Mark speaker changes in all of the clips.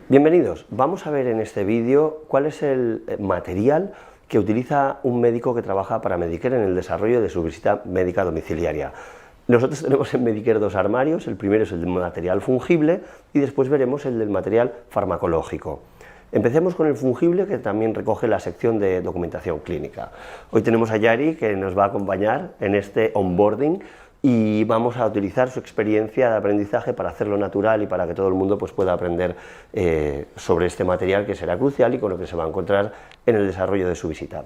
Speaker 1: Bienvenidos, vamos a ver en este vídeo cuál es el material que utiliza un médico que trabaja para Medicare en el desarrollo de su visita médica domiciliaria. Nosotros tenemos en Medicare dos armarios, el primero es el de material fungible y después veremos el del material farmacológico. Empecemos con el fungible, que también recoge la sección de documentación clínica. Hoy tenemos a Yari, que nos va a acompañar en este onboarding, y vamos a utilizar su experiencia de aprendizaje para hacerlo natural y para que todo el mundo pueda aprender sobre este material, que será crucial y con lo que se va a encontrar en el desarrollo de su visita.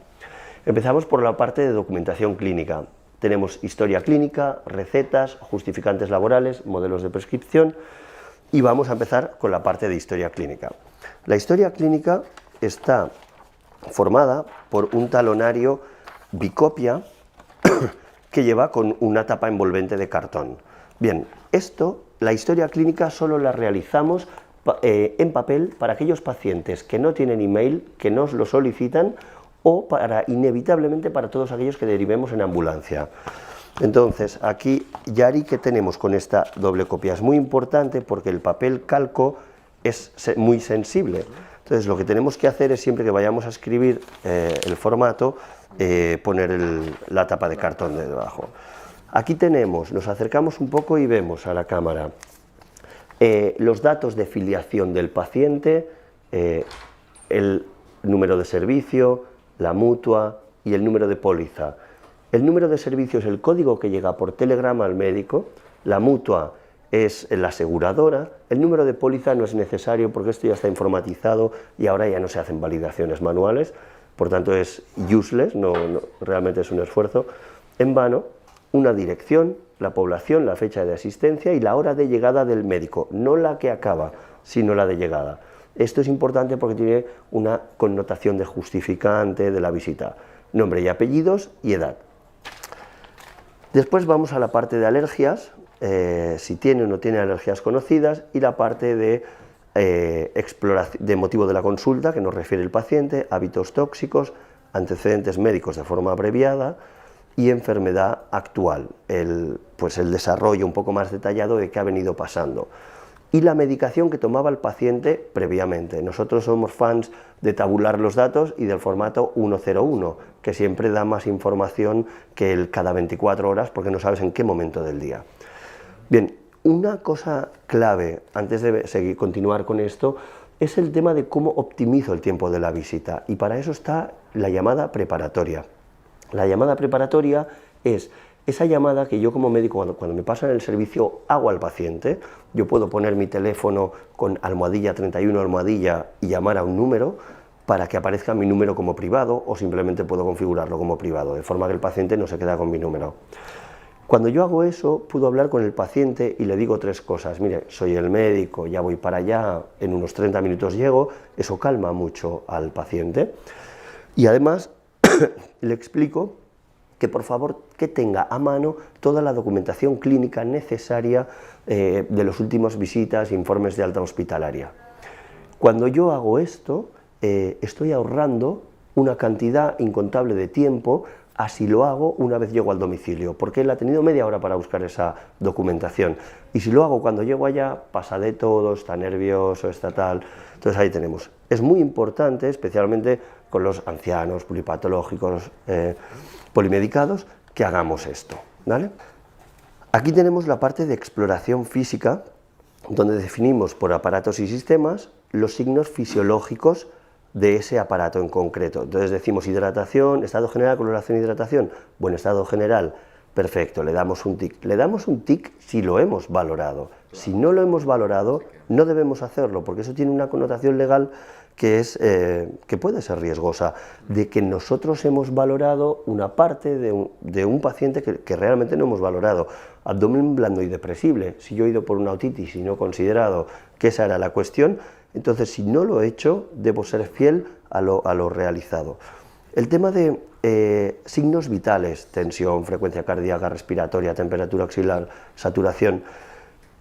Speaker 1: Empezamos por la parte de documentación clínica. Tenemos historia clínica, recetas, justificantes laborales, modelos de prescripción, y vamos a empezar con la parte de historia clínica. La historia clínica está formada por un talonario bicopia que lleva con una tapa envolvente de cartón. Bien, la historia clínica solo la realizamos en papel para aquellos pacientes que no tienen email, que nos lo solicitan, o inevitablemente para todos aquellos que derivemos en ambulancia. Entonces, aquí, Yari, ¿qué tenemos con esta doble copia? Es muy importante porque el papel calco es muy sensible. Entonces, lo que tenemos que hacer es, siempre que vayamos a escribir el formato, poner la tapa de cartón de debajo. Aquí nos acercamos un poco y vemos a la cámara los datos de filiación del paciente, el número de servicio, la mutua y el número de póliza. El número de servicio es el código que llega por telegrama al médico, la mutua es la aseguradora, el número de póliza no es necesario porque esto ya está informatizado y ahora ya no se hacen validaciones manuales, por tanto es useless, realmente es un esfuerzo en vano. Una dirección, la población, la fecha de asistencia y la hora de llegada del médico, no la que acaba, sino la de llegada. Esto es importante porque tiene una connotación de justificante de la visita, nombre y apellidos y edad. Después vamos a la parte de alergias, si tiene o no tiene alergias conocidas, y la parte de motivo de la consulta, que nos refiere el paciente, hábitos tóxicos, antecedentes médicos de forma abreviada y enfermedad actual, el desarrollo un poco más detallado de qué ha venido pasando. Y la medicación que tomaba el paciente previamente. Nosotros somos fans de tabular los datos y del formato 101, que siempre da más información que el cada 24 horas, porque no sabes en qué momento del día. Bien, una cosa clave, antes de continuar con esto, es el tema de cómo optimizo el tiempo de la visita, y para eso está la llamada preparatoria. La llamada preparatoria es esa llamada que yo como médico, cuando me pasan el servicio, hago al paciente. Yo puedo poner mi teléfono con almohadilla 31 almohadilla y llamar a un número para que aparezca mi número como privado, o simplemente puedo configurarlo como privado, de forma que el paciente no se queda con mi número. Cuando yo hago eso, puedo hablar con el paciente y le digo tres cosas. Mire, soy el médico, ya voy para allá, en unos 30 minutos llego. Eso calma mucho al paciente. Y además le explico que por favor que tenga a mano toda la documentación clínica necesaria de las últimas visitas e informes de alta hospitalaria. Cuando yo hago esto, estoy ahorrando una cantidad incontable de tiempo, así lo hago una vez llego al domicilio, porque él ha tenido media hora para buscar esa documentación, y si lo hago cuando llego allá, pasa de todo, está nervioso, está tal. Entonces ahí tenemos. Es muy importante, especialmente con los ancianos, pluripatológicos, polimedicados, que hagamos esto, ¿vale? Aquí tenemos la parte de exploración física, donde definimos por aparatos y sistemas los signos fisiológicos de ese aparato en concreto. Entonces decimos hidratación, estado general, coloración, hidratación, buen estado general, perfecto, le damos un tic. Le damos un tic si lo hemos valorado. Si no lo hemos valorado, no debemos hacerlo, porque eso tiene una connotación legal que puede ser riesgosa, de que nosotros hemos valorado una parte de un paciente que realmente no hemos valorado. Abdomen blando y depresible, si yo he ido por una otitis y no he considerado que esa era la cuestión, entonces si no lo he hecho, debo ser fiel a lo realizado. El tema de signos vitales, tensión, frecuencia cardíaca, respiratoria, temperatura axilar, saturación,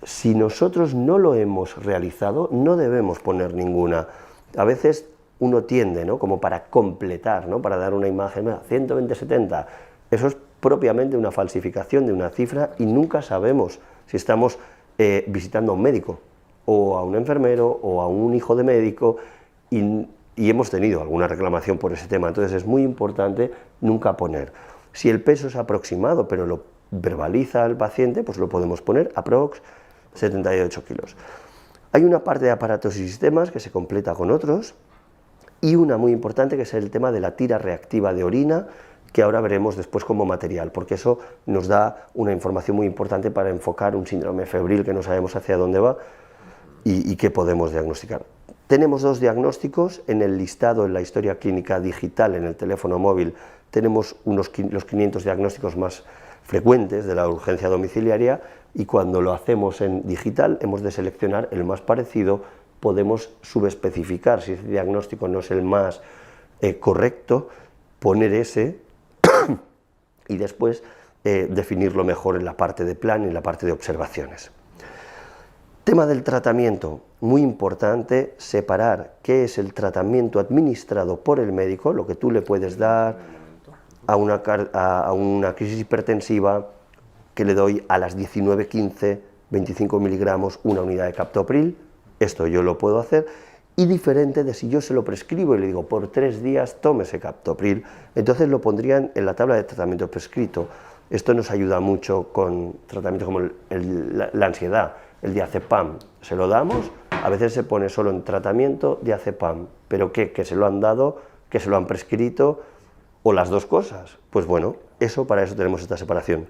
Speaker 1: si nosotros no lo hemos realizado, no debemos poner ninguna. A veces uno tiende, ¿no?, como para completar, ¿no?, para dar una imagen, 120-70, eso es propiamente una falsificación de una cifra y nunca sabemos si estamos visitando a un médico o a un enfermero o a un hijo de médico y hemos tenido alguna reclamación por ese tema. Entonces es muy importante nunca poner. Si el peso es aproximado pero lo verbaliza el paciente, pues lo podemos poner aprox 78 kilos. Hay una parte de aparatos y sistemas que se completa con otros y una muy importante que es el tema de la tira reactiva de orina, que ahora veremos después como material, porque eso nos da una información muy importante para enfocar un síndrome febril que no sabemos hacia dónde va y qué podemos diagnosticar. Tenemos dos diagnósticos en el listado, en la historia clínica digital, en el teléfono móvil, tenemos los 500 diagnósticos más frecuentes de la urgencia domiciliaria y cuando lo hacemos en digital hemos de seleccionar el más parecido, podemos subespecificar si ese diagnóstico no es el más correcto, poner ese y después definirlo mejor en la parte de plan y en la parte de observaciones. Tema del tratamiento, muy importante separar qué es el tratamiento administrado por el médico, lo que tú le puedes dar a una crisis hipertensiva, que le doy a las 19:15, 25 miligramos, una unidad de captopril, esto yo lo puedo hacer, y diferente de si yo se lo prescribo y le digo por 3 días tómese captopril, entonces lo pondrían en la tabla de tratamiento prescrito. Esto nos ayuda mucho con tratamientos como la ansiedad, el diazepam, se lo damos, a veces se pone solo en tratamiento diazepam, pero ¿qué? ¿Que se lo han dado? ¿Que se lo han prescrito? ¿O las dos cosas? Pues bueno, para eso tenemos esta separación.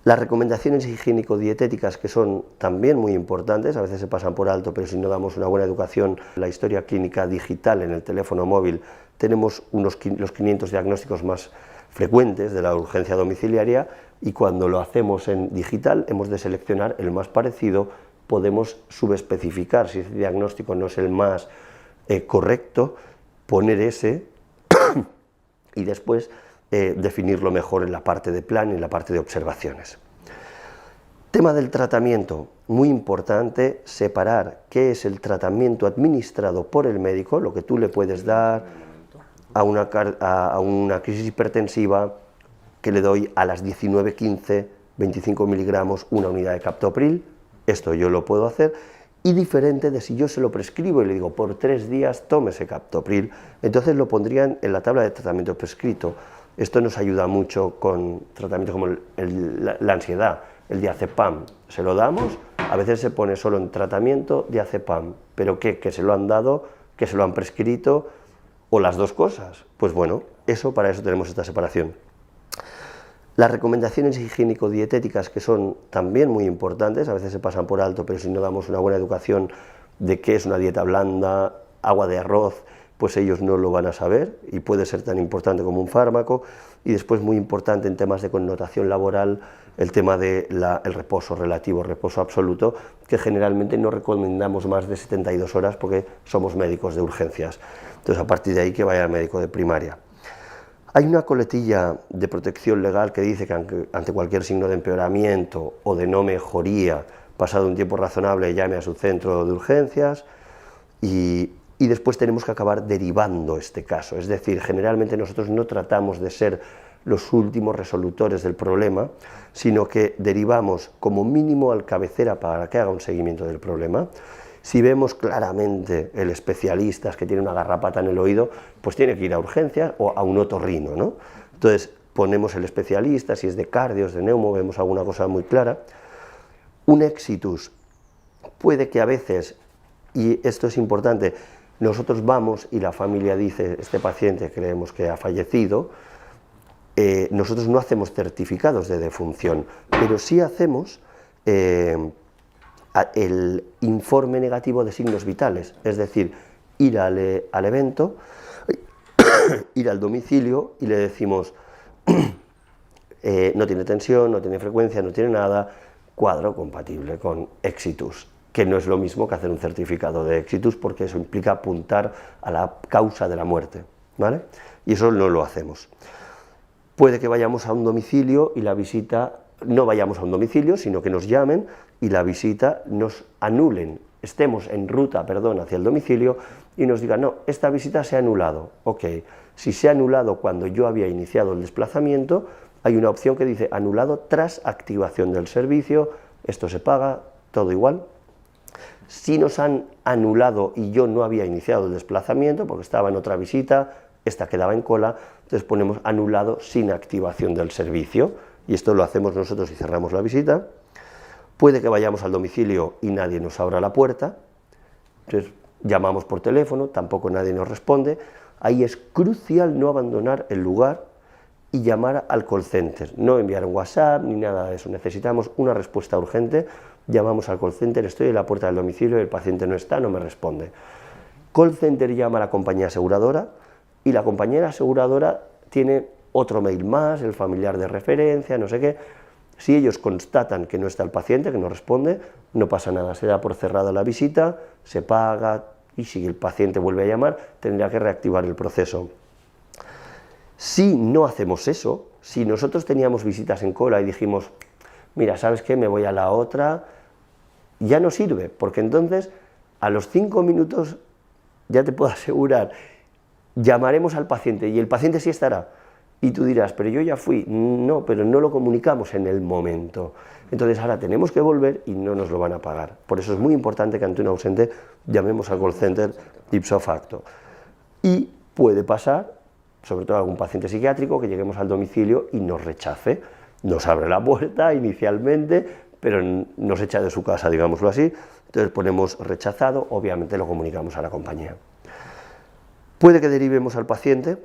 Speaker 1: Las recomendaciones higiénico-dietéticas, que son también muy importantes, a veces se pasan por alto, pero si no damos una buena educación, la historia clínica digital en el teléfono móvil, tenemos los 500 diagnósticos más frecuentes de la urgencia domiciliaria y cuando lo hacemos en digital hemos de seleccionar el más parecido, podemos subespecificar si ese diagnóstico no es el más correcto, poner ese y después definirlo mejor en la parte de plan y en la parte de observaciones. Tema del tratamiento, muy importante separar qué es el tratamiento administrado por el médico, lo que tú le puedes dar a una crisis hipertensiva, que le doy a las 19:15, 25 miligramos, una unidad de captopril, esto yo lo puedo hacer, y diferente de si yo se lo prescribo y le digo por 3 días tómese captopril, entonces lo pondrían en la tabla de tratamiento prescrito. Esto nos ayuda mucho con tratamientos como la ansiedad, el diazepam, se lo damos, a veces se pone solo en tratamiento diazepam, pero ¿qué? ¿Que se lo han dado? ¿Que se lo han prescrito? ¿O las dos cosas? Pues bueno, para eso tenemos esta separación. Las recomendaciones higiénico-dietéticas, que son también muy importantes, a veces se pasan por alto, pero si no damos una buena educación de qué es una dieta blanda, agua de arroz, pues ellos no lo van a saber y puede ser tan importante como un fármaco. Y después muy importante en temas de connotación laboral, el tema del reposo relativo, reposo absoluto, que generalmente no recomendamos más de 72 horas porque somos médicos de urgencias. Entonces a partir de ahí que vaya al médico de primaria. Hay una coletilla de protección legal que dice que ante cualquier signo de empeoramiento o de no mejoría, pasado un tiempo razonable, llame a su centro de urgencias y después tenemos que acabar derivando este caso. Es decir, generalmente nosotros no tratamos de ser los últimos resolutores del problema, sino que derivamos como mínimo al cabecera para que haga un seguimiento del problema. Si vemos claramente el especialista que tiene una garrapata en el oído, pues tiene que ir a urgencias o a un otorrino, ¿no? Entonces ponemos el especialista, si es de cardio, es de neumo, vemos alguna cosa muy clara. Un exitus puede que a veces, y esto es importante, nosotros vamos y la familia dice, este paciente creemos que ha fallecido, nosotros no hacemos certificados de defunción, pero sí hacemos el informe negativo de signos vitales, es decir, ir al evento, ir al domicilio y le decimos, no tiene tensión, no tiene frecuencia, no tiene nada, cuadro compatible con exitus, que no es lo mismo que hacer un certificado de exitus porque eso implica apuntar a la causa de la muerte, ¿vale? Y eso no lo hacemos. Puede que vayamos a un domicilio y la visita, no vayamos a un domicilio, sino que nos llamen y la visita nos anulen, estemos en ruta, hacia el domicilio y nos digan, no, esta visita se ha anulado. Ok, si se ha anulado cuando yo había iniciado el desplazamiento, hay una opción que dice anulado tras activación del servicio, esto se paga, todo igual. Si nos han anulado y yo no había iniciado el desplazamiento porque estaba en otra visita, esta quedaba en cola, entonces ponemos anulado sin activación del servicio, y esto lo hacemos nosotros y cerramos la visita. Puede que vayamos al domicilio y nadie nos abra la puerta, entonces llamamos por teléfono, tampoco nadie nos responde. Ahí es crucial no abandonar el lugar y llamar al call center, no enviar un WhatsApp ni nada de eso, necesitamos una respuesta urgente, llamamos al call center, estoy en la puerta del domicilio y el paciente no está, no me responde. Call center llama a la compañía aseguradora y la compañera aseguradora tiene otro mail más, el familiar de referencia, no sé qué. Si ellos constatan que no está el paciente, que no responde, no pasa nada, se da por cerrada la visita, se paga y si el paciente vuelve a llamar, tendrá que reactivar el proceso. Si no hacemos eso, si nosotros teníamos visitas en cola y dijimos, mira, ¿sabes qué? Me voy a la otra, ya no sirve, porque entonces a los 5 minutos, ya te puedo asegurar, llamaremos al paciente y el paciente sí estará. Y tú dirás, pero yo ya fui. No, pero no lo comunicamos en el momento. Entonces ahora tenemos que volver y no nos lo van a pagar. Por eso es muy importante que ante un ausente llamemos al call center ipso facto. Y puede pasar, sobre todo algún paciente psiquiátrico, que lleguemos al domicilio y nos rechace. Nos abre la puerta inicialmente, pero nos echa de su casa, digámoslo así. Entonces ponemos rechazado, obviamente lo comunicamos a la compañía. Puede que derivemos al paciente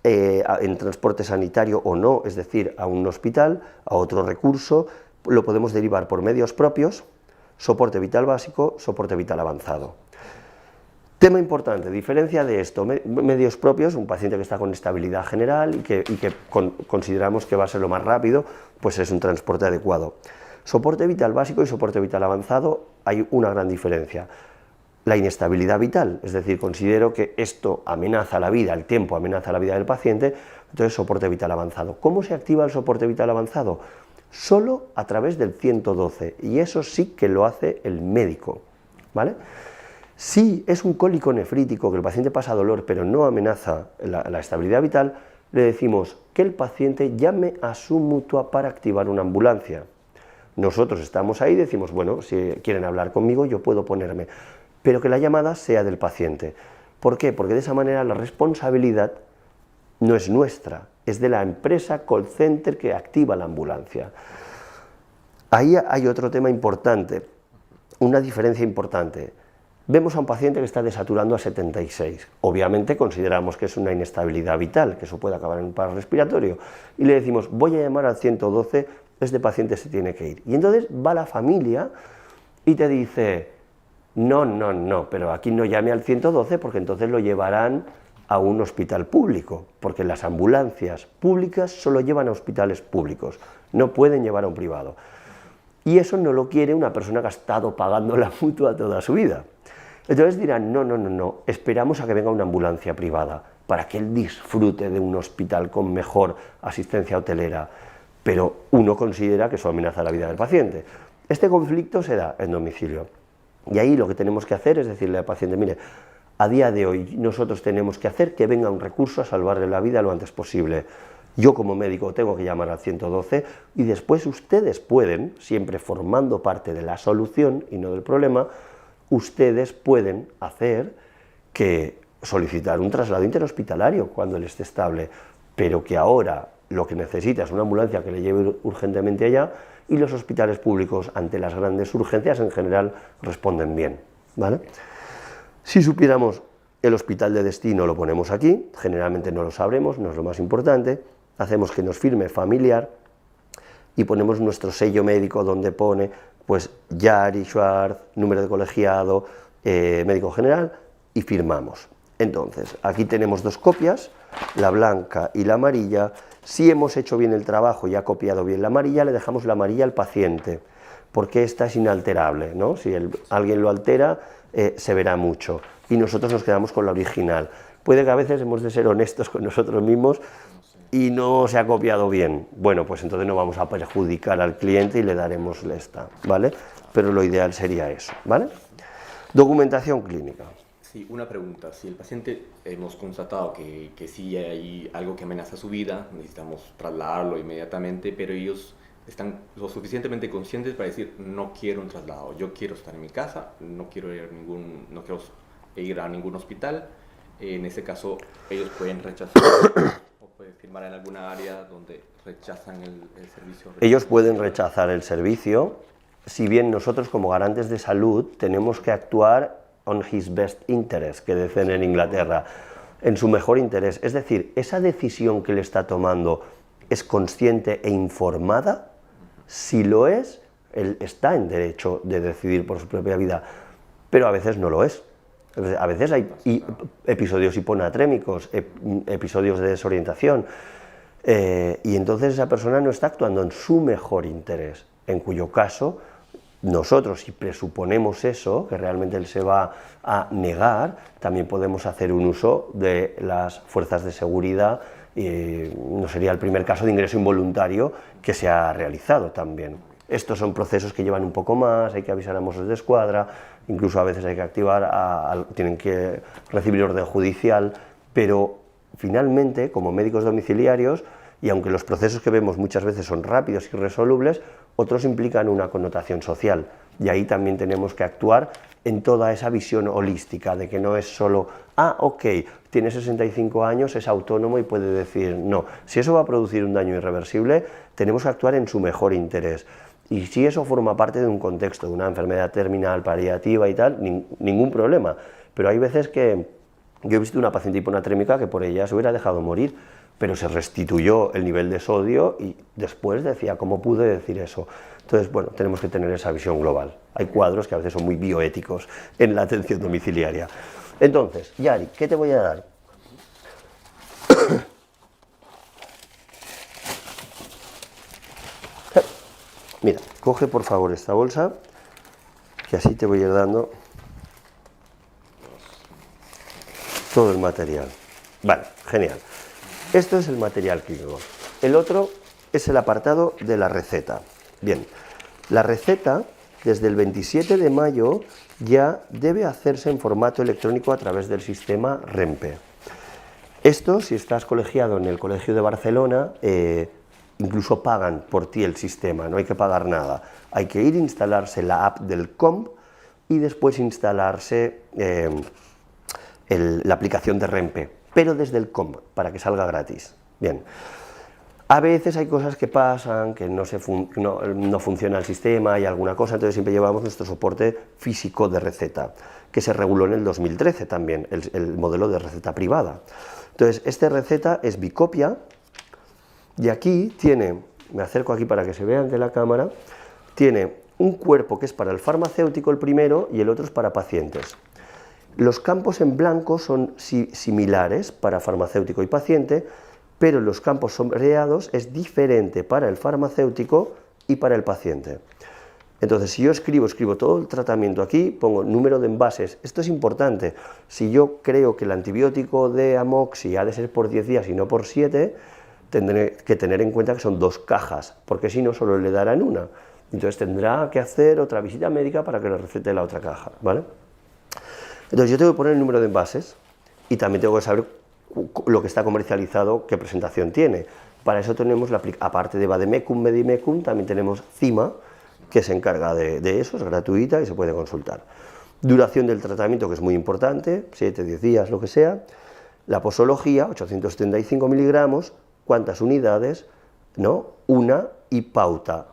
Speaker 1: en transporte sanitario o no, es decir, a un hospital, a otro recurso, lo podemos derivar por medios propios, soporte vital básico, soporte vital avanzado. Tema importante, diferencia de esto, medios propios, un paciente que está con estabilidad general y que consideramos que va a ser lo más rápido, pues es un transporte adecuado. Soporte vital básico y soporte vital avanzado, hay una gran diferencia. La inestabilidad vital, es decir, considero que esto amenaza la vida, el tiempo amenaza la vida del paciente, entonces soporte vital avanzado. ¿Cómo se activa el soporte vital avanzado? Solo a través del 112, y eso sí que lo hace el médico, ¿vale? Si es un cólico nefrítico, que el paciente pasa dolor pero no amenaza la estabilidad vital, le decimos que el paciente llame a su mutua para activar una ambulancia. Nosotros estamos ahí y decimos, bueno, si quieren hablar conmigo yo puedo ponerme, pero que la llamada sea del paciente. ¿Por qué? Porque de esa manera la responsabilidad no es nuestra, es de la empresa call center que activa la ambulancia. Ahí hay otro tema importante, una diferencia importante. Vemos a un paciente que está desaturando a 76, obviamente consideramos que es una inestabilidad vital, que eso puede acabar en un paro respiratorio, y le decimos, voy a llamar al 112, este paciente se tiene que ir. Y entonces va la familia y te dice, no, pero aquí no llame al 112 porque entonces lo llevarán a un hospital público, porque las ambulancias públicas solo llevan a hospitales públicos, no pueden llevar a un privado. Y eso no lo quiere una persona que ha estado pagando la mutua toda su vida. Entonces dirán, no, esperamos a que venga una ambulancia privada para que él disfrute de un hospital con mejor asistencia hotelera, pero uno considera que eso amenaza la vida del paciente. Este conflicto se da en domicilio. Y ahí lo que tenemos que hacer es decirle al paciente, mire, a día de hoy nosotros tenemos que hacer que venga un recurso a salvarle la vida lo antes posible. Yo como médico tengo que llamar al 112 y después ustedes pueden, siempre formando parte de la solución y no del problema, ustedes pueden hacer que solicitar un traslado interhospitalario cuando él esté estable, pero que ahora lo que necesita es una ambulancia que le lleve urgentemente allá, y los hospitales públicos ante las grandes urgencias en general responden bien, ¿vale? Si supiéramos el hospital de destino lo ponemos aquí, generalmente no lo sabremos, no es lo más importante, hacemos que nos firme familiar y ponemos nuestro sello médico donde pone pues Yari, Schwarz, número de colegiado, médico general y firmamos. Entonces, aquí tenemos dos copias, la blanca y la amarilla. Si hemos hecho bien el trabajo y ha copiado bien la amarilla, le dejamos la amarilla al paciente, porque esta es inalterable, ¿no? Si alguien lo altera, se verá mucho, y nosotros nos quedamos con la original. Puede que a veces hemos de ser honestos con nosotros mismos y no se ha copiado bien. Bueno, pues entonces no vamos a perjudicar al cliente y le daremos esta, ¿vale? Pero lo ideal sería eso, ¿vale? Documentación clínica.
Speaker 2: Sí, una pregunta. Si el paciente hemos constatado que sí hay algo que amenaza su vida, necesitamos trasladarlo inmediatamente, pero ellos están lo suficientemente conscientes para decir, no quiero un traslado, yo quiero estar en mi casa, no quiero ir a ningún hospital. En ese caso, ellos pueden rechazar o pueden firmar en alguna área donde rechazan el servicio.
Speaker 1: Ellos pueden rechazar el servicio, si bien nosotros como garantes de salud tenemos que actuar on his best interest, que dicen en Inglaterra, en su mejor interés. Es decir, esa decisión que él está tomando es consciente e informada. Si lo es, él está en derecho de decidir por su propia vida, pero a veces no lo es. A veces hay episodios hiponatrémicos, episodios de desorientación, y entonces esa persona no está actuando en su mejor interés, en cuyo caso nosotros, si presuponemos eso, que realmente él se va a negar, también podemos hacer un uso de las fuerzas de seguridad, y no sería el primer caso de ingreso involuntario que se ha realizado también. Estos son procesos que llevan un poco más, hay que avisar a Mossos de Escuadra, incluso a veces hay que activar, tienen que recibir orden judicial, pero finalmente, como médicos domiciliarios, y aunque los procesos que vemos muchas veces son rápidos y resolubles, otros implican una connotación social, y ahí también tenemos que actuar en toda esa visión holística, de que no es solo, ok, tiene 65 años, es autónomo y puede decir no. Si eso va a producir un daño irreversible, tenemos que actuar en su mejor interés. Y si eso forma parte de un contexto, de una enfermedad terminal, paliativa y tal, ningún problema. Pero hay veces que yo he visto una paciente hiponatrémica que por ella se hubiera dejado morir, pero se restituyó el nivel de sodio y después decía, ¿cómo pude decir eso? Entonces, bueno, tenemos que tener esa visión global. Hay cuadros que a veces son muy bioéticos en la atención domiciliaria. Entonces, Yari, ¿qué te voy a dar? Mira, coge por favor esta bolsa, que así te voy a ir dando todo el material. Vale, genial. Esto es el material clínico. El otro es el apartado de la receta. Bien, la receta desde el 27 de mayo ya debe hacerse en formato electrónico a través del sistema REMPE. Esto, si estás colegiado en el Colegio de Barcelona, incluso pagan por ti el sistema, no hay que pagar nada. Hay que ir a instalarse la app del COMP y después instalarse la aplicación de REMPE, pero desde el COMP, para que salga gratis. Bien. A veces hay cosas que pasan, que no funciona el sistema, hay alguna cosa, entonces siempre llevamos nuestro soporte físico de receta, que se reguló en el 2013 también, el modelo de receta privada. Entonces, esta receta es bicopia, y aquí tiene, me acerco aquí para que se vean de la cámara, tiene un cuerpo que es para el farmacéutico el primero y el otro es para pacientes. Los campos en blanco son similares para farmacéutico y paciente, pero los campos sombreados es diferente para el farmacéutico y para el paciente. Entonces, si yo escribo todo el tratamiento aquí, pongo número de envases. Esto es importante. Si yo creo que el antibiótico de amoxi ha de ser por 10 días y no por 7, tendré que tener en cuenta que son 2 cajas, porque si no, solo le darán una. Entonces tendrá que hacer otra visita médica para que le recete la otra caja, ¿vale? Entonces yo tengo que poner el número de envases y también tengo que saber lo que está comercializado, qué presentación tiene. Para eso tenemos, aparte de Vademecum, Medimecum, también tenemos CIMA, que se encarga de eso, es gratuita y se puede consultar. Duración del tratamiento, que es muy importante, 7, 10 días, lo que sea. La posología, 875 miligramos, cuántas unidades, ¿no? Una y pauta.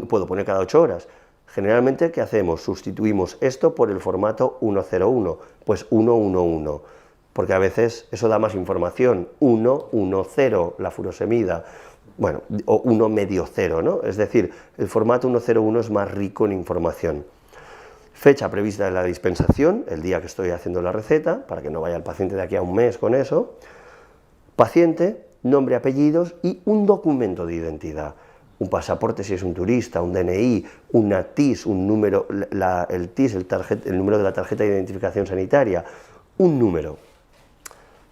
Speaker 1: Puedo poner cada 8 horas. Generalmente, ¿qué hacemos? Sustituimos esto por el formato 101, pues 111, porque a veces eso da más información, 110, la furosemida, bueno, o 1 medio 0, ¿no? Es decir, el formato 101 es más rico en información. Fecha prevista de la dispensación, el día que estoy haciendo la receta, para que no vaya el paciente de aquí a un mes con eso. Paciente, nombre, apellidos y un documento de identidad. Un pasaporte si es un turista, un DNI, una TIS, un número, el TIS, el número de la tarjeta de identificación sanitaria, un número.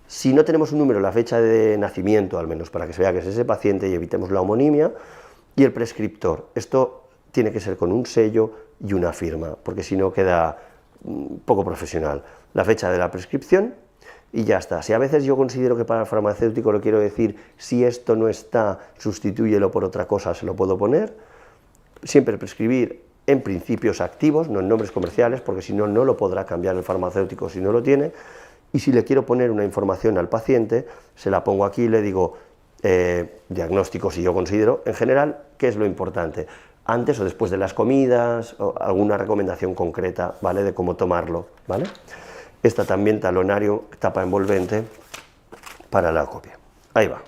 Speaker 1: Si no tenemos un número, la fecha de nacimiento, al menos, para que se vea que es ese paciente y evitemos la homonimia, y el prescriptor. Esto tiene que ser con un sello y una firma, porque si no queda poco profesional. La fecha de la prescripción y ya está. Si a veces yo considero que para el farmacéutico lo quiero decir, si esto no está, sustitúyelo por otra cosa, se lo puedo poner. Siempre prescribir en principios activos, no en nombres comerciales, porque si no, no lo podrá cambiar el farmacéutico si no lo tiene. Y si le quiero poner una información al paciente, se la pongo aquí y le digo, diagnóstico si yo considero, en general, ¿qué es lo importante? Antes o después de las comidas, o alguna recomendación concreta, ¿vale?, de cómo tomarlo, ¿vale? Esta también talonario, tapa envolvente para la copia. Ahí va.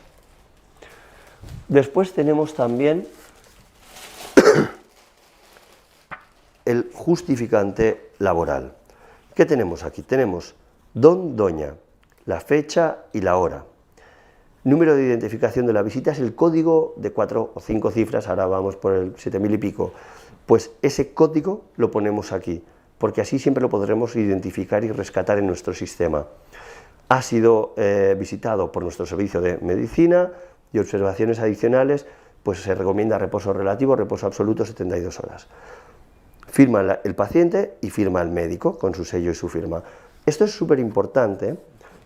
Speaker 1: Después tenemos también el justificante laboral. ¿Qué tenemos aquí? Tenemos don, doña, la fecha y la hora. Número de identificación de la visita es el código de 4 o 5 cifras, ahora vamos por el 7000 y pico. Pues ese código lo ponemos aquí, porque así siempre lo podremos identificar y rescatar en nuestro sistema. Ha sido visitado por nuestro servicio de medicina y observaciones adicionales, pues se recomienda reposo relativo, reposo absoluto 72 horas. Firma el paciente y firma el médico con su sello y su firma. Esto es súper importante,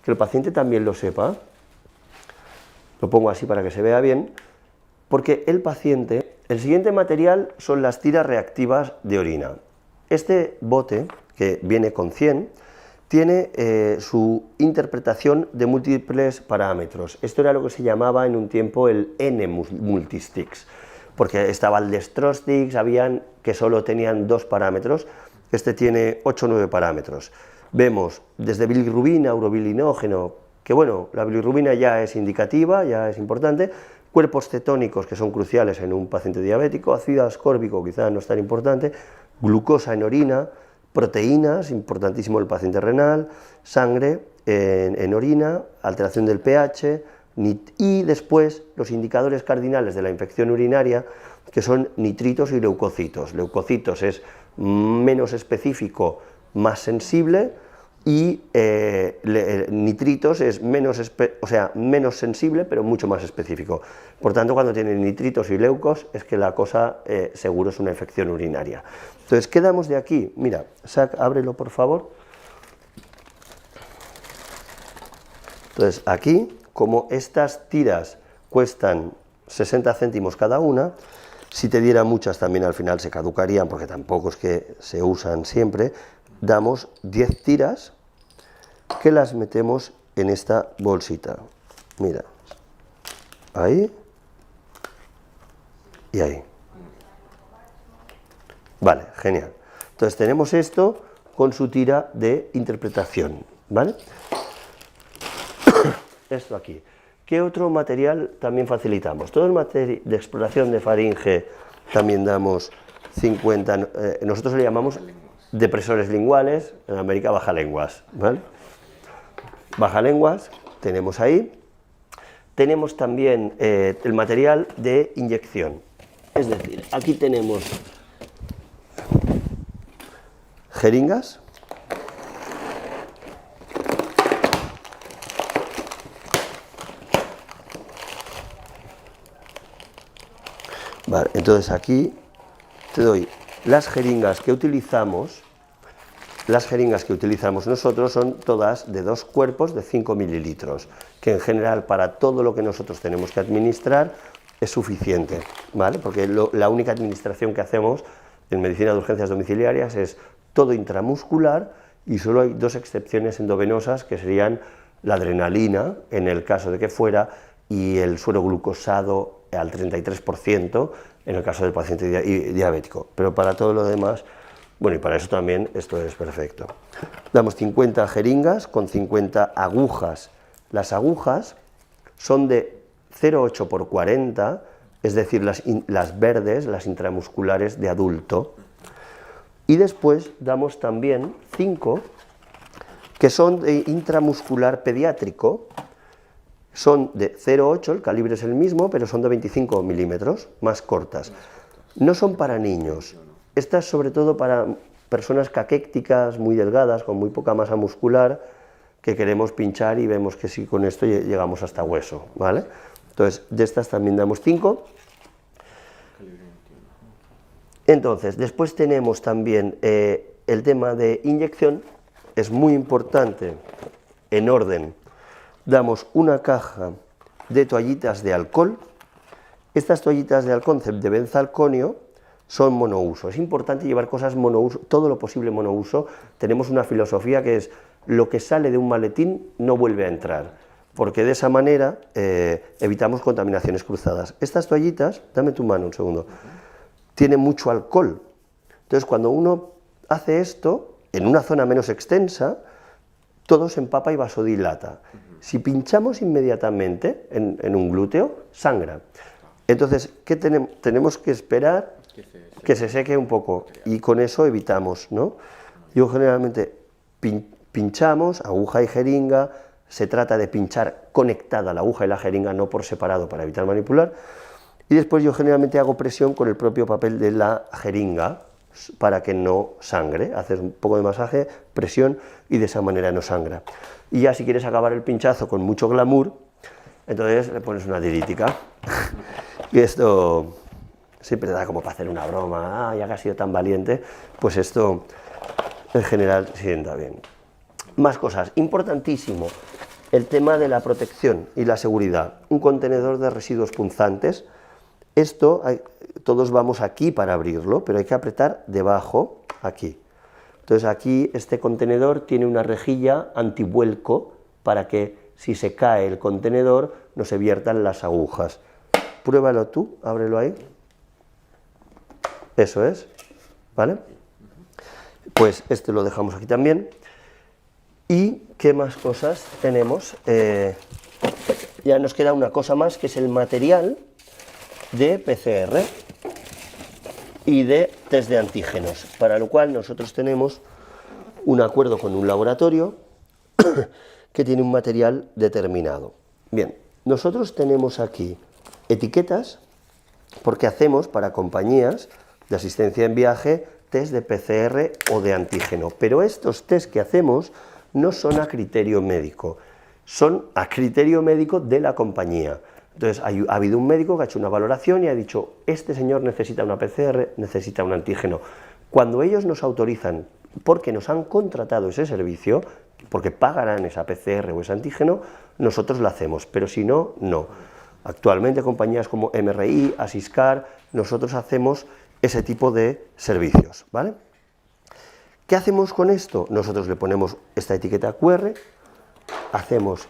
Speaker 1: que el paciente también lo sepa. Lo pongo así para que se vea bien, porque el paciente, el siguiente material son las tiras reactivas de orina. Este bote, que viene con 100, tiene su interpretación de múltiples parámetros. Esto era lo que se llamaba en un tiempo el N-multisticks, porque estaba el Destrostix, habían que solo tenían 2 parámetros, este tiene 8 o 9 parámetros. Vemos desde bilirrubina, urobilinógeno, que bueno, la bilirrubina ya es indicativa, ya es importante, cuerpos cetónicos que son cruciales en un paciente diabético, ácido ascórbico quizá no es tan importante, glucosa en orina, proteínas, importantísimo el paciente renal, sangre en orina, alteración del pH, y después los indicadores cardinales de la infección urinaria, que son nitritos y leucocitos. Leucocitos es menos específico, más sensible, y nitritos es menos sensible, pero mucho más específico. Por tanto, cuando tienen nitritos y leucos, es que la cosa seguro es una infección urinaria. Entonces, ¿qué damos de aquí? Mira, Sac, ábrelo por favor. Entonces, aquí, como estas tiras cuestan 60 céntimos cada una, si te diera muchas también al final se caducarían, porque tampoco es que se usan siempre, damos 10 tiras que las metemos en esta bolsita. Mira, ahí y ahí. Vale, genial. Entonces tenemos esto con su tira de interpretación, ¿vale? Esto aquí. ¿Qué otro material también facilitamos? Todo el material de exploración de faringe también damos 50, nosotros le llamamos depresores linguales, en América bajalenguas, ¿vale? Bajalenguas, tenemos ahí. Tenemos también el material de inyección, es decir, aquí tenemos jeringas, vale, entonces aquí te doy las jeringas que utilizamos. Las jeringas que utilizamos nosotros son todas de 2 cuerpos de 5 mililitros, que en general para todo lo que nosotros tenemos que administrar es suficiente, ¿vale? Porque la única administración que hacemos en medicina de urgencias domiciliarias es todo intramuscular y solo hay 2 excepciones endovenosas, que serían la adrenalina, en el caso de que fuera, y el suero glucosado al 33%, en el caso del paciente diabético. Pero para todo lo demás, bueno, y para eso también esto es perfecto. Damos 50 jeringas con 50 agujas. Las agujas son de 0,8 por 40, es decir, las verdes, las intramusculares de adulto. Y después damos también 5 que son de intramuscular pediátrico. Son de 0,8, el calibre es el mismo, pero son de 25 milímetros, más cortas. No son para niños. Esta es sobre todo para personas caquécticas, muy delgadas, con muy poca masa muscular, que queremos pinchar y vemos que sí, con esto llegamos hasta hueso, ¿vale? Entonces, de estas también damos 5. Entonces, después tenemos también el tema de inyección. Es muy importante en orden. Damos una caja de toallitas de alcohol. Estas toallitas de Alconcept de benzalconio son monouso. Es importante llevar cosas monouso, todo lo posible monouso. Tenemos una filosofía que es: lo que sale de un maletín no vuelve a entrar, porque de esa manera evitamos contaminaciones cruzadas. Estas toallitas, dame tu mano un segundo, tienen mucho alcohol. Entonces, cuando uno hace esto, en una zona menos extensa, todo se empapa y vasodilata. Si pinchamos inmediatamente en un glúteo, sangra. Entonces, ¿qué tenemos que esperar? Que se seque un poco, y con eso evitamos, ¿no? Yo generalmente pinchamos, aguja y jeringa. Se trata de pinchar conectada la aguja y la jeringa, no por separado, para evitar manipular. Y después yo generalmente hago presión con el propio papel de la jeringa para que no sangre. Haces un poco de masaje, presión, y de esa manera no sangra. Y ya si quieres acabar el pinchazo con mucho glamour, entonces le pones una diurética. Y esto siempre da como para hacer una broma: ya que has sido tan valiente, pues esto en general sienta bien. Más cosas, importantísimo, el tema de la protección y la seguridad. Un contenedor de residuos punzantes. Esto, todos vamos aquí para abrirlo, pero hay que apretar debajo, aquí. Entonces aquí este contenedor tiene una rejilla antivuelco para que si se cae el contenedor no se viertan las agujas. Pruébalo tú, ábrelo ahí. Eso es, ¿vale? Pues este lo dejamos aquí también. ¿Y qué más cosas tenemos? Ya nos queda una cosa más, que es el material de PCR y de test de antígenos, para lo cual nosotros tenemos un acuerdo con un laboratorio que tiene un material determinado. Bien, nosotros tenemos aquí etiquetas porque hacemos para compañías de asistencia en viaje test de PCR o de antígeno, pero estos test que hacemos no son a criterio médico, son a criterio médico de la compañía. Entonces ha habido un médico que ha hecho una valoración y ha dicho: este señor necesita una PCR, necesita un antígeno. Cuando ellos nos autorizan, porque nos han contratado ese servicio, porque pagarán esa PCR o ese antígeno, nosotros lo hacemos, pero si no, no. Actualmente compañías como MRI, Asiscar, nosotros hacemos ese tipo de servicios, ¿vale? ¿Qué hacemos con esto? Nosotros le ponemos esta etiqueta QR, hacemos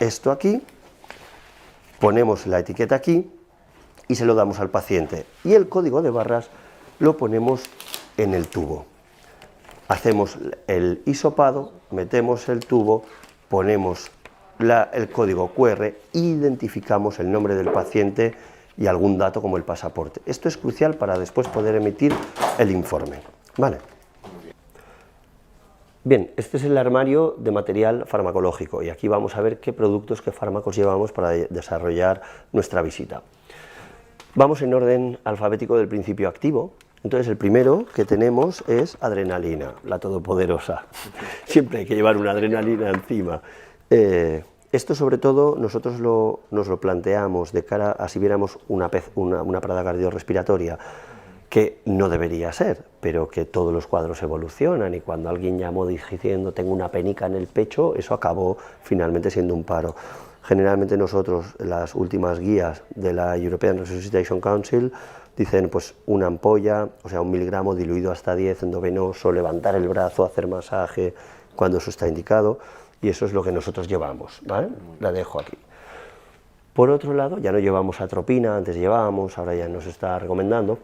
Speaker 1: esto aquí, ponemos la etiqueta aquí y se lo damos al paciente. Y el código de barras lo ponemos en el tubo. Hacemos el hisopado, metemos el tubo, ponemos el código QR e identificamos el nombre del paciente y algún dato como el pasaporte. Esto es crucial para después poder emitir el informe, ¿vale? Bien, este es el armario de material farmacológico y aquí vamos a ver qué productos, qué fármacos llevamos para desarrollar nuestra visita. Vamos en orden alfabético del principio activo. Entonces el primero que tenemos es adrenalina, la todopoderosa. Siempre hay que llevar una adrenalina encima. Esto sobre todo nosotros nos lo planteamos de cara a si viéramos una parada cardiorrespiratoria, que no debería ser, pero que todos los cuadros evolucionan, y cuando alguien llamó diciendo tengo una penica en el pecho, eso acabó finalmente siendo un paro. Generalmente nosotros, las últimas guías de la European Resuscitation Council, dicen pues una ampolla, o sea 1 miligramo diluido hasta 10 endovenoso, levantar el brazo, hacer masaje cuando eso está indicado, y eso es lo que nosotros llevamos, ¿vale? La dejo aquí. Por otro lado, ya no llevamos atropina, antes llevábamos, ahora ya nos está recomendando.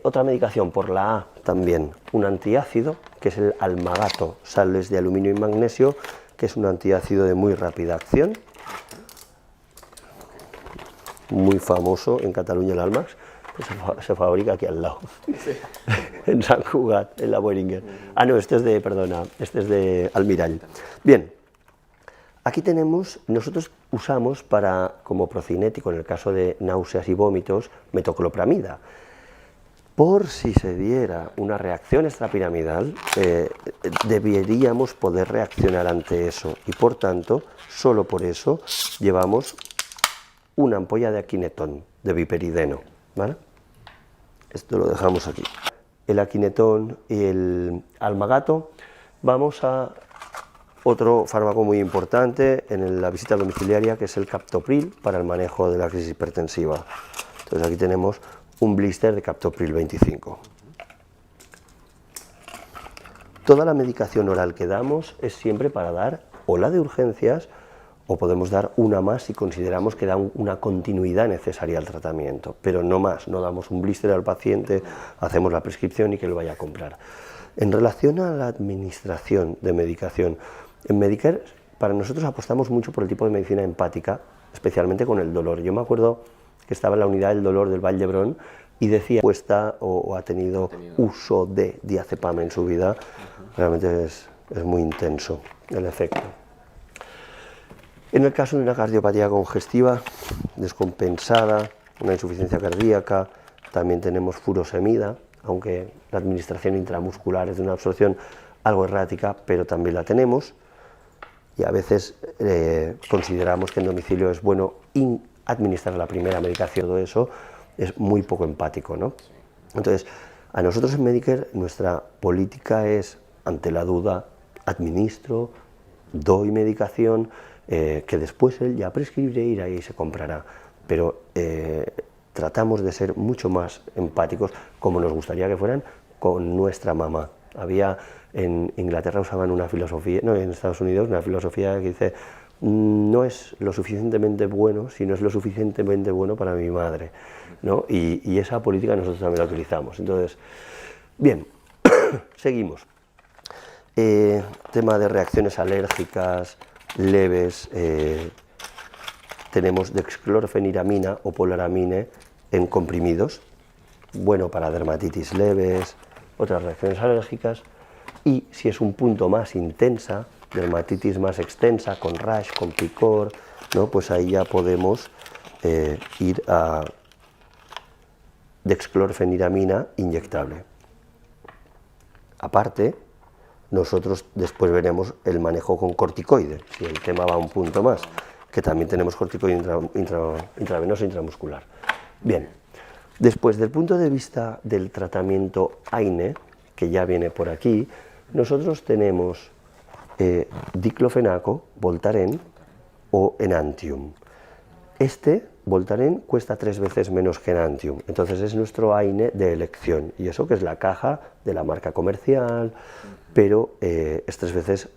Speaker 1: Otra medicación por la A también, un antiácido, que es el Almagato, sales de aluminio y magnesio, que es un antiácido de muy rápida acción, muy famoso en Cataluña, el Almax, pues se fabrica aquí al lado, sí. En Sant Cugat, en la Boehringer. Ah, no, este es de Almirall. Bien, aquí tenemos, nosotros usamos como procinético, en el caso de náuseas y vómitos, metoclopramida. Por si se diera una reacción extrapiramidal, deberíamos poder reaccionar ante eso, y por tanto, solo por eso, llevamos una ampolla de aquinetón, de viperideno, ¿vale? Esto lo dejamos aquí. El aquinetón y el almagato vamos a otro fármaco muy importante en la visita domiciliaria, que es el captopril para el manejo de la crisis hipertensiva. Entonces aquí tenemos un blister de captopril 25. Toda la medicación oral que damos es siempre para dar o la de urgencias, o podemos dar una más si consideramos que da una continuidad necesaria al tratamiento, pero no más, no damos un blister al paciente, hacemos la prescripción y que lo vaya a comprar. En relación a la administración de medicación, en Medicare para nosotros apostamos mucho por el tipo de medicina empática, especialmente con el dolor. Yo me acuerdo que estaba en la unidad del dolor del Vall d'Hebron y decía o ha tenido uso de diazepam en su vida, realmente es muy intenso el efecto. En el caso de una cardiopatía congestiva descompensada, una insuficiencia cardíaca, también tenemos furosemida, aunque la administración intramuscular es de una absorción algo errática, pero también la tenemos. Y a veces consideramos que en domicilio es bueno administrar la primera medicación. Todo eso es muy poco empático, ¿no? Entonces, a nosotros en Medicare nuestra política es, ante la duda, administro, doy medicación, que después él ya prescribirá y ahí se comprará, pero tratamos de ser mucho más empáticos, como nos gustaría que fueran, con nuestra mamá. Había en Inglaterra usaban una filosofía, no, en Estados Unidos, una filosofía que dice: no es lo suficientemente bueno, sino es lo suficientemente bueno para mi madre, ¿no? Y esa política nosotros también la utilizamos. Entonces, bien, seguimos. Tema de reacciones alérgicas leves, tenemos dexclorfeniramina o polaramine en comprimidos, bueno para dermatitis leves, otras reacciones alérgicas, y si es un punto más intensa, dermatitis más extensa, con rash, con picor, ¿no? Pues ahí ya podemos ir a dexclorfeniramina inyectable. Aparte, nosotros después veremos el manejo con corticoide, si el tema va un punto más, que también tenemos corticoide intravenoso e intramuscular. Bien, después del punto de vista del tratamiento AINE, que ya viene por aquí, nosotros tenemos diclofenaco, Voltaren o Enantium. Voltaren cuesta 3 veces menos que Enantium, entonces es nuestro AINE de elección, y eso que es la caja de la marca comercial, pero es 3 veces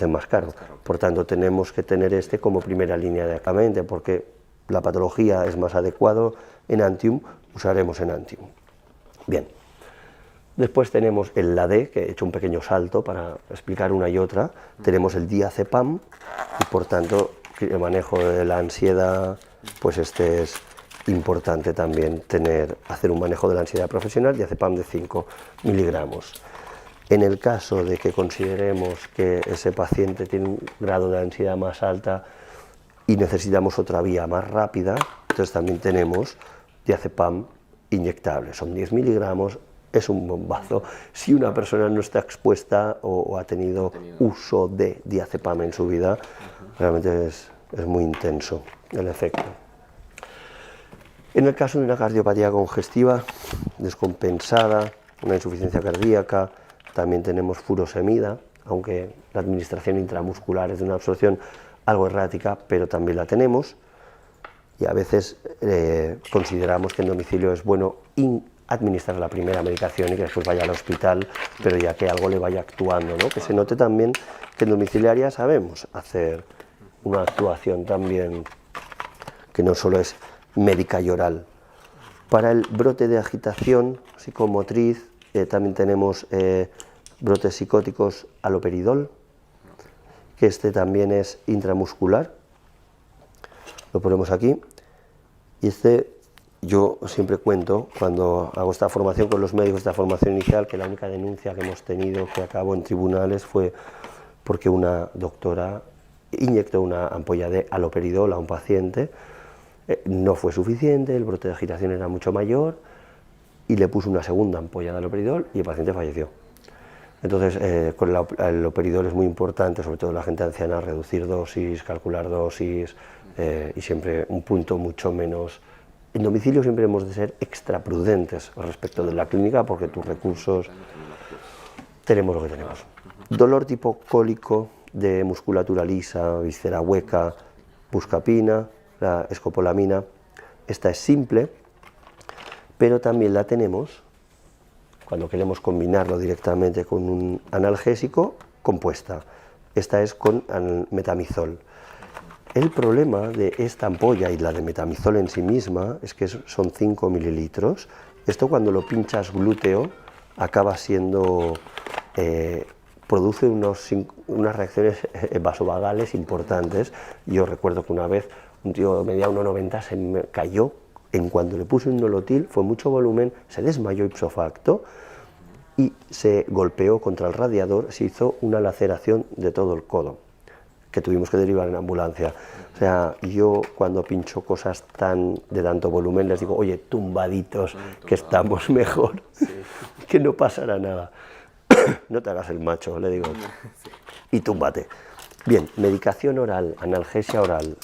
Speaker 1: más caro, por tanto tenemos que tener este como primera línea de tratamiento, porque la patología es más adecuado Enantium, usaremos Enantium. Bien, después tenemos el LAD, que he hecho un pequeño salto para explicar una y otra, tenemos el diazepam, y por tanto el manejo de la ansiedad, pues este es importante también hacer un manejo de la ansiedad profesional, diazepam de 5 miligramos. En el caso de que consideremos que ese paciente tiene un grado de ansiedad más alta y necesitamos otra vía más rápida, entonces también tenemos diazepam inyectable, son 10 miligramos, es un bombazo. Si una persona no está expuesta o ha tenido uso de diazepam en su vida, realmente es muy intenso el efecto. En el caso de una cardiopatía congestiva descompensada, una insuficiencia cardíaca, también tenemos furosemida, aunque la administración intramuscular es de una absorción algo errática, pero también la tenemos. Y a veces consideramos que en domicilio es bueno administrar la primera medicación y que después vaya al hospital, pero ya que algo le vaya actuando, ¿no? Que se note también que en domiciliaria sabemos hacer una actuación también que no solo es médica y oral. Para el brote de agitación psicomotriz también tenemos brotes psicóticos aloperidol, que este también es intramuscular, lo ponemos aquí, y yo siempre cuento, cuando hago esta formación con los médicos, esta formación inicial, que la única denuncia que hemos tenido que acabó en tribunales fue porque una doctora inyectó una ampolla de aloperidol a un paciente, no fue suficiente, el brote de agitación era mucho mayor, y le puso una segunda ampolla de aloperidol y el paciente falleció. Entonces, con el aloperidol es muy importante, sobre todo en la gente anciana, reducir dosis, calcular dosis, y siempre un punto mucho menos. En domicilio siempre hemos de ser extra prudentes respecto de la clínica, porque tus recursos tenemos lo que tenemos. Dolor tipo cólico, de musculatura lisa, víscera hueca, buscapina, la escopolamina. Esta es simple, pero también la tenemos cuando queremos combinarlo directamente con un analgésico, compuesta. Esta es con metamizol. El problema de esta ampolla y la de metamizol en sí misma es que son 5 mililitros. Esto cuando lo pinchas glúteo acaba siendo, produce unas reacciones vasovagales importantes. Yo recuerdo que una vez un tío medía 1,90 se me cayó, en cuanto le puse un nolotil, fue mucho volumen, se desmayó ipso facto y se golpeó contra el radiador, se hizo una laceración de todo el codo, que tuvimos que derivar en ambulancia. O sea, yo cuando pincho cosas de tanto volumen les digo, oye, tumbaditos, que estamos mejor, que no pasará nada. No te hagas el macho, le digo, y túmbate. Bien, medicación oral, analgesia oral,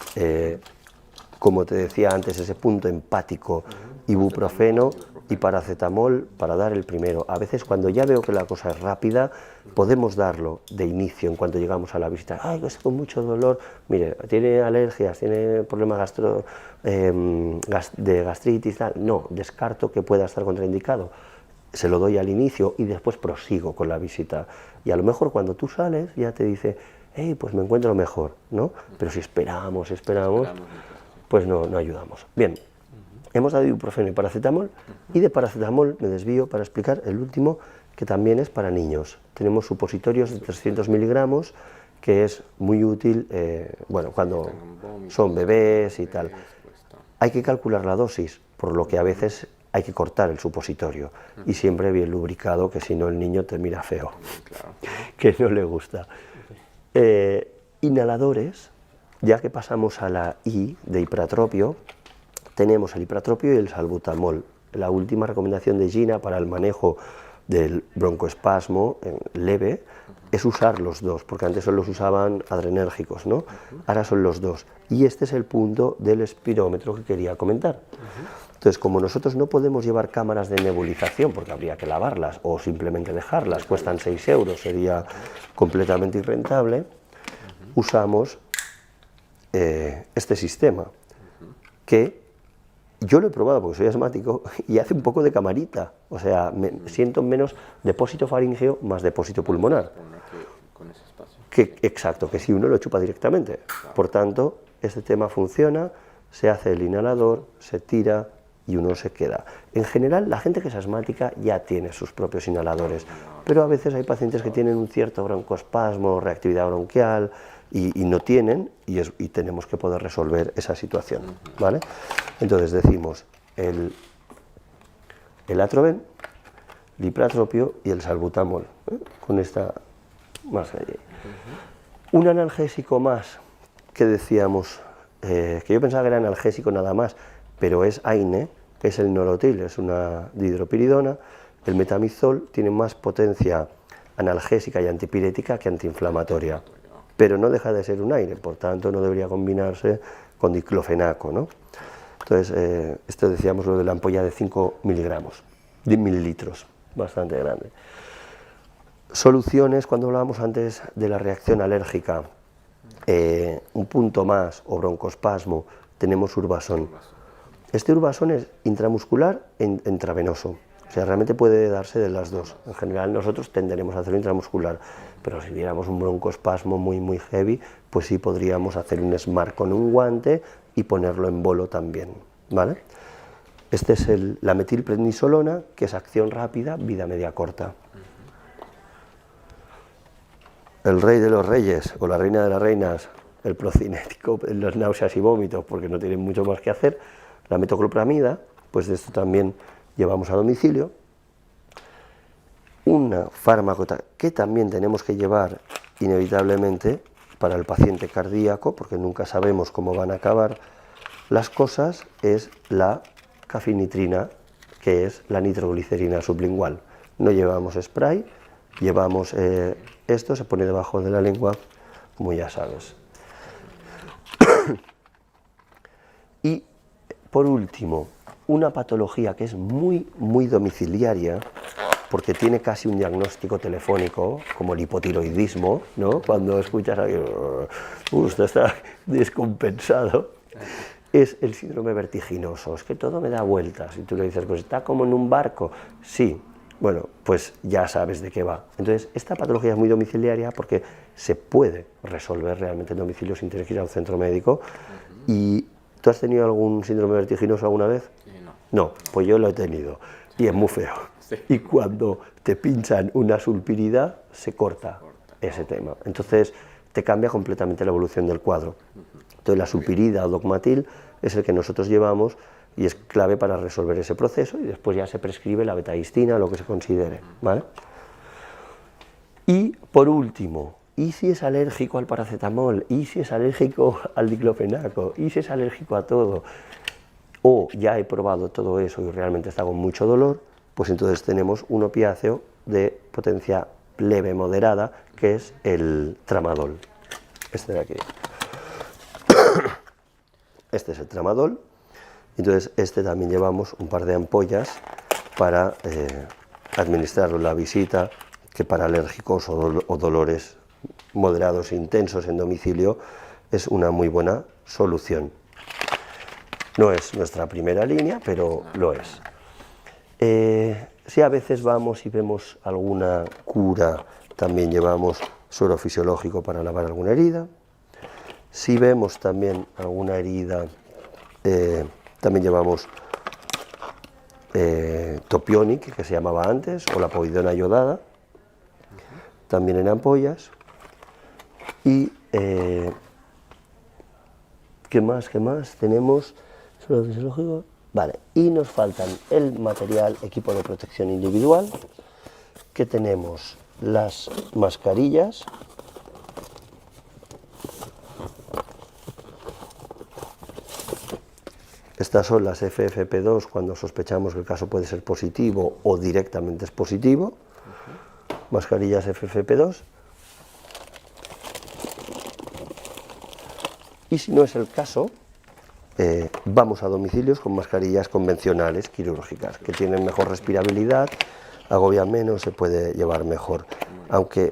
Speaker 1: como te decía antes, ese punto empático, ibuprofeno y paracetamol para dar el primero. A veces cuando ya veo que la cosa es rápida, podemos darlo de inicio en cuanto llegamos a la visita. Ay, que estoy con mucho dolor, mire, tiene alergias, tiene problemas de gastritis, tal. No, descarto que pueda estar contraindicado. Se lo doy al inicio y después prosigo con la visita. Y a lo mejor cuando tú sales ya te dice, hey, pues me encuentro mejor, ¿no? Pero si esperamos, pues no ayudamos. Bien, hemos dado ibuprofeno y paracetamol, y de paracetamol me desvío para explicar el último, que también es para niños. Tenemos supositorios de 300 miligramos, que es muy útil, bueno, cuando son bebés y tal. Hay que calcular la dosis, por lo que a veces hay que cortar el supositorio, y siempre bien lubricado, que si no el niño te mira feo, que no le gusta. Inhaladores, ya que pasamos a la I de hipratropio, tenemos el hipratropio y el salbutamol. La última recomendación de Gina para el manejo del broncoespasmo leve es usar los dos, porque antes solo los usaban adrenérgicos, ¿no? Ahora son los dos. Y este es el punto del espirómetro que quería comentar. Entonces, como nosotros no podemos llevar cámaras de nebulización, porque habría que lavarlas o simplemente dejarlas, cuestan 6 euros, sería completamente irrentable, usamos este sistema, que yo lo he probado porque soy asmático y hace un poco de camarita, o sea, siento menos depósito faríngeo más depósito pulmonar. Exacto, que si uno lo chupa directamente. Por tanto, este tema funciona, se hace el inhalador, se tira y uno se queda. En general, la gente que es asmática ya tiene sus propios inhaladores, pero a veces hay pacientes que tienen un cierto broncoespasmo, reactividad bronquial, y no tienen, y tenemos que poder resolver esa situación, ¿vale? Entonces decimos el atroven, el hipratropio y el salbutamol, con esta mascarilla. Un analgésico más que decíamos, que yo pensaba que era analgésico nada más, pero es AINE, que es el nolotil, es una dihidropiridona. El metamizol tiene más potencia analgésica y antipirética que antiinflamatoria, pero no deja de ser un aire, por tanto no debería combinarse con diclofenaco, ¿no? Entonces, esto decíamos lo de la ampolla de 5 mililitros, bastante grande. Soluciones, cuando hablábamos antes de la reacción alérgica, un punto más o broncoespasmo, tenemos Urbasón. Este Urbasón es intramuscular e intravenoso. O sea, realmente puede darse de las dos. En general nosotros tenderemos a hacerlo intramuscular, pero si viéramos un broncoespasmo muy heavy, pues sí podríamos hacer un SMART con un guante y ponerlo en bolo también, ¿vale? Este es la metilprednisolona, que es acción rápida, vida media corta. El rey de los reyes, o la reina de las reinas, el procinético, las náuseas y vómitos, porque no tienen mucho más que hacer. La metoclopramida, pues de esto también llevamos a domicilio. Un fármaco que también tenemos que llevar inevitablemente para el paciente cardíaco, porque nunca sabemos cómo van a acabar las cosas, es la cafinitrina, que es la nitroglicerina sublingual. No llevamos spray, llevamos esto, se pone debajo de la lengua, como ya sabes. Y por último, una patología que es muy domiciliaria, porque tiene casi un diagnóstico telefónico, como el hipotiroidismo, ¿no? Cuando escuchas a alguien, usted está descompensado, es el síndrome vertiginoso, es que todo me da vueltas, y tú le dices, pues está como en un barco, sí, bueno, pues ya sabes de qué va. Entonces, esta patología es muy domiciliaria porque se puede resolver realmente en domicilio sin tener que ir a un centro médico. ¿Y tú has tenido algún síndrome vertiginoso alguna vez? No, pues yo lo he tenido, y es muy feo.
Speaker 2: Sí.
Speaker 1: Y cuando te pinchan una sulpirida, se corta ese tema. Entonces, te cambia completamente la evolución del cuadro. Entonces, la sulpirida o dogmatil es el que nosotros llevamos y es clave para resolver ese proceso, y después ya se prescribe la betahistina, lo que se considere, ¿vale? Y, por último, ¿y si es alérgico al paracetamol? ¿Y si es alérgico al diclofenaco? ¿Y si es alérgico a todo? O ya he probado todo eso y realmente está con mucho dolor, pues entonces tenemos un opiáceo de potencia leve moderada, que es el tramadol. Este de aquí. Este es el tramadol. Entonces, este también llevamos un par de ampollas para administrarlo en la visita, que para alérgicos o dolores moderados e intensos en domicilio es una muy buena solución. No es nuestra primera línea, pero lo es. Si a veces vamos y vemos alguna cura, también llevamos suero fisiológico para lavar alguna herida. Si vemos también alguna herida, también llevamos Topionic, que se llamaba antes, o la povidona iodada, también en ampollas. Y ¿qué más? Tenemos suero fisiológico. Vale, y nos faltan el material, equipo de protección individual, que tenemos las mascarillas, estas son las FFP2 cuando sospechamos que el caso puede ser positivo o directamente es positivo, mascarillas FFP2, y si no es el caso, vamos a domicilios con mascarillas convencionales quirúrgicas, que tienen mejor respirabilidad, agobian menos, se puede llevar mejor. Aunque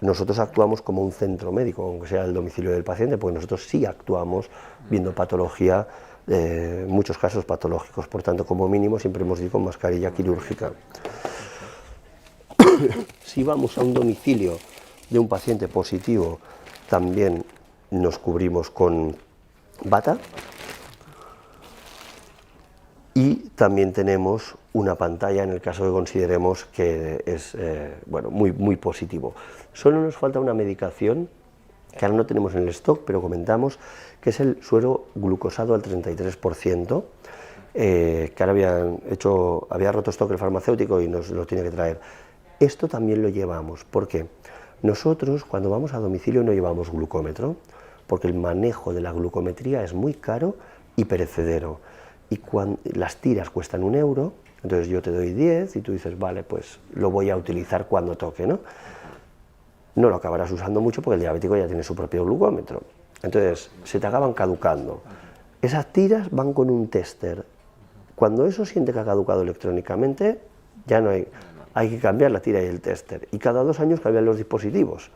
Speaker 1: nosotros actuamos como un centro médico, aunque sea el domicilio del paciente, porque nosotros sí actuamos viendo patología, muchos casos patológicos, por tanto, como mínimo, siempre hemos ido con mascarilla quirúrgica. Si vamos a un domicilio de un paciente positivo, también nos cubrimos con bata. Y también tenemos una pantalla en el caso que consideremos que es bueno, muy positivo. Solo nos falta una medicación que ahora no tenemos en el stock, pero comentamos, que es el suero glucosado al 33%, que ahora había roto stock el farmacéutico y nos lo tiene que traer. Esto también lo llevamos, porque nosotros cuando vamos a domicilio no llevamos glucómetro, porque el manejo de la glucometría es muy caro y perecedero. Y las tiras cuestan 1 euro, entonces yo te doy 10 y tú dices, vale, pues lo voy a utilizar cuando toque, ¿no? No lo acabarás usando mucho porque el diabético ya tiene su propio glucómetro. Entonces, se te acaban caducando. Esas tiras van con un tester. Cuando eso siente que ha caducado electrónicamente, ya no hay que cambiar la tira y el tester. Y cada 2 años cambian los dispositivos.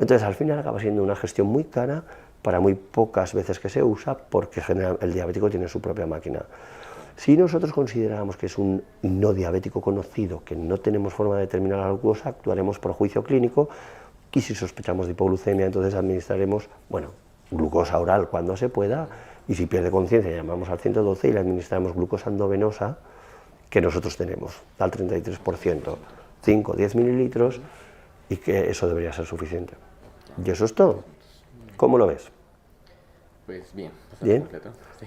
Speaker 1: Entonces, al final acaba siendo una gestión muy cara para muy pocas veces que se usa, porque el diabético tiene su propia máquina. Si nosotros consideramos que es un no diabético conocido, que no tenemos forma de determinar la glucosa, actuaremos por juicio clínico, y si sospechamos de hipoglucemia, entonces administraremos, bueno, glucosa oral cuando se pueda, y si pierde conciencia llamamos al 112 y le administramos glucosa endovenosa, que nosotros tenemos, al 33%, 5 o 10 mililitros, y que eso debería ser suficiente. Y eso es todo. ¿Cómo lo ves?
Speaker 2: Pues bien.
Speaker 1: ¿Bien?
Speaker 2: Completo. Sí.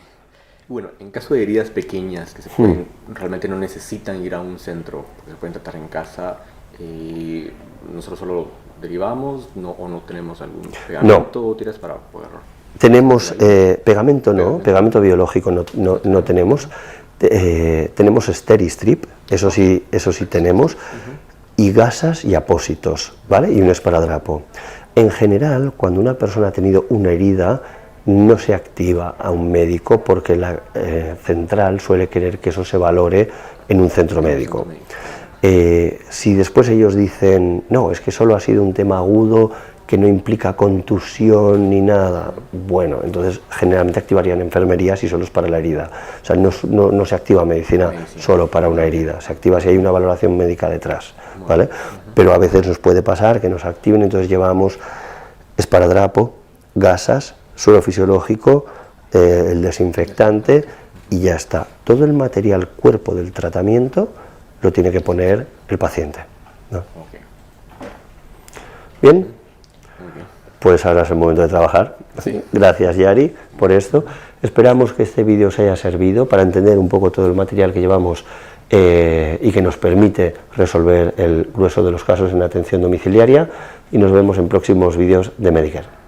Speaker 2: Bueno, en caso de heridas pequeñas que se pueden, realmente no necesitan ir a un centro, porque se pueden tratar en casa, nosotros solo derivamos o no tenemos algún pegamento o tiras para poderlo.
Speaker 1: Tenemos pegamento, no, pegamento biológico no tenemos. Tenemos Steri-Strip, eso sí tenemos, y gasas y apósitos, ¿vale? Y un esparadrapo. En general, cuando una persona ha tenido una herida, no se activa a un médico porque la central suele querer que eso se valore en un centro médico. Si después ellos dicen, no, es que solo ha sido un tema agudo, que no implica contusión ni nada, bueno, entonces generalmente activarían enfermería si solo es para la herida. O sea, no se activa medicina solo para una herida, se activa si hay una valoración médica detrás, ¿vale? Pero a veces nos puede pasar que nos activen, entonces llevamos esparadrapo, gasas, suero fisiológico, el desinfectante y ya está. Todo el material cuerpo del tratamiento lo tiene que poner el paciente, ¿no? ¿Bien? Pues ahora es el momento de trabajar.
Speaker 2: Sí.
Speaker 1: Gracias, Yari, por esto. Esperamos que este vídeo os haya servido para entender un poco todo el material que llevamos y que nos permite resolver el grueso de los casos en atención domiciliaria, y nos vemos en próximos vídeos de Medicare.